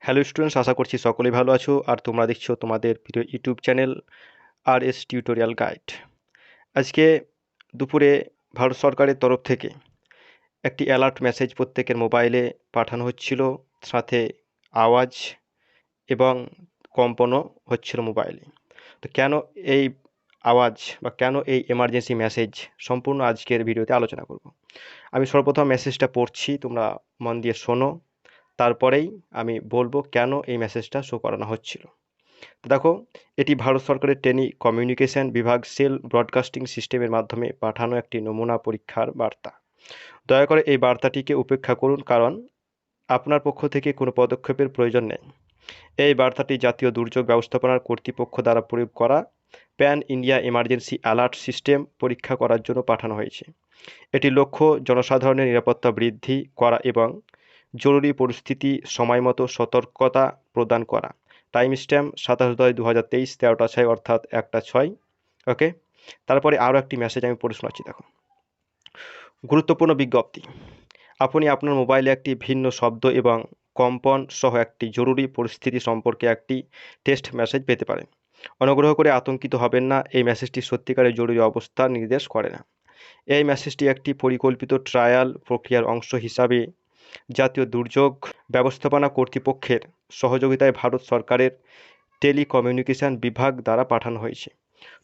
Hello students, আশা করছি সকলেই ভালো আছো। আর তোমরা দেখছো তোমাদের প্রিয় YouTube channel RS tutorial guide. আজকে দুপুরে ভারত সরকারের তরফ থেকে একটি অ্যালার্ট মেসেজ প্রত্যেকের মোবাইলে পাঠানো হচ্ছিল, সাথে আওয়াজ এবং কম্পনও হচ্ছিল মোবাইলে। তো কেন এই আওয়াজ বা কেন এই এমার্জেন্সি মেসেজ, সম্পূর্ণ আজকের ভিডিওতে আলোচনা করব। আমি সর্বপ্রথম মেসেজটা পড়ছি, তোমরা মন দিয়ে শোনো, তারপরেই আমি বলবো কেন এই মেসেজটা শো করানো হচ্ছিল। দেখো, এটি ভারত সরকারের কমিউনিকেশন বিভাগ সেল ব্রডকাস্টিং সিস্টেমের মাধ্যমে পাঠানো একটি নমুনা পরীক্ষার বার্তা। দয়া করে এই বার্তাটিকে উপেক্ষা করুন, কারণ আপনার পক্ষ থেকে কোনো পদক্ষেপের প্রয়োজন নেই। এই বার্তাটি জাতীয় দুর্যোগ ব্যবস্থাপনার কর্তৃপক্ষ দ্বারা প্রয়োগ করা pan India emergency alert system পরীক্ষা করার জন্য পাঠানো হয়েছে। এটি লক্ষ্য জনসাধারণের নিরাপত্তা বৃদ্ধি করা এবং জরুরি পরিস্থিতি সময়মতো সতর্কতা প্রদান করা। টাইম স্ট্যাম্প 27/10/2023, 13টা 6, অর্থাৎ 1টা 6। ওকে, তারপরে আরও একটি মেসেজ আমি পড়ে শোনাচ্ছি। দেখো, গুরুত্বপূর্ণ বিজ্ঞপ্তি। আপনি আপনার মোবাইলে একটি ভিন্ন শব্দ এবং কম্পন সহ একটি জরুরি পরিস্থিতি সম্পর্কে একটি টেক্সট মেসেজ পেতে পারেন। অনুগ্রহ করে আতঙ্কিত হবেন না, এই মেসেজটি সত্যিকারের জরুরি অবস্থা নির্দেশ করে না। এই মেসেজটি একটি পরিকল্পিত ট্রায়াল প্রক্রিয়ার অংশ হিসাবে জাতীয় দুর্যোগ ব্যবস্থাপনা কর্তৃপক্ষের সহযোগিতায় ভারত সরকারের টেলিকমিউনিকেশন বিভাগ দ্বারা পাঠানো হয়েছে।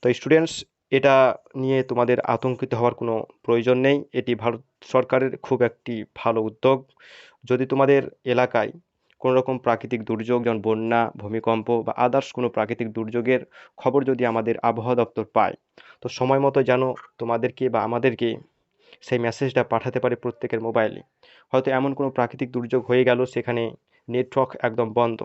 তো স্টুডেন্টস, এটা নিয়ে তোমাদের আতঙ্কিত হওয়ার কোনো প্রয়োজন নেই। এটি ভারত সরকারের খুব একটি ভালো উদ্যোগ। যদি তোমাদের এলাকায় কোনো রকম প্রাকৃতিক দুর্যোগ, যেমন বন্যা, ভূমিকম্প বা আদার্স কোনো প্রাকৃতিক দুর্যোগের খবর যদি আমাদের আবহাওয়া দপ্তর পায়, তো সময় মতো যেন তোমাদেরকে বা আমাদেরকে সেই মেসেজটা পাঠাতে পারে প্রত্যেকের মোবাইলে। হয়তো এমন কোনো প্রাকৃতিক দুর্যোগ হয়ে গেল, সেখানে নেটওয়ার্ক একদম বন্ধ।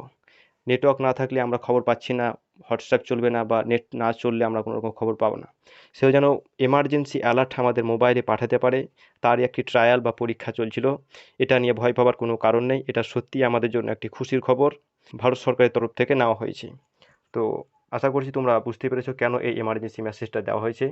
নেটওয়ার্ক না থাকলে আমরা খবর পাচ্ছি না, হোয়াটসঅ্যাপ চলবে না, বা নেট না চললে আমরা কোনো রকম খবর পাবো না। সেও যেন এমার্জেন্সি অ্যালার্ট আমাদের মোবাইলে পাঠাতে পারে, তারই একটি ট্রায়াল বা পরীক্ষা চলছিল। এটা নিয়ে ভয় পাওয়ার কোনো কারণ নেই। এটা সত্যিই আমাদের জন্য একটি খুশির খবর ভারত সরকারের তরফ থেকে নেওয়া হয়েছে। তো আশা করছি তোমরা বুঝতে পেরেছো কেন এই এমার্জেন্সি মেসেজটা দেওয়া হয়েছে।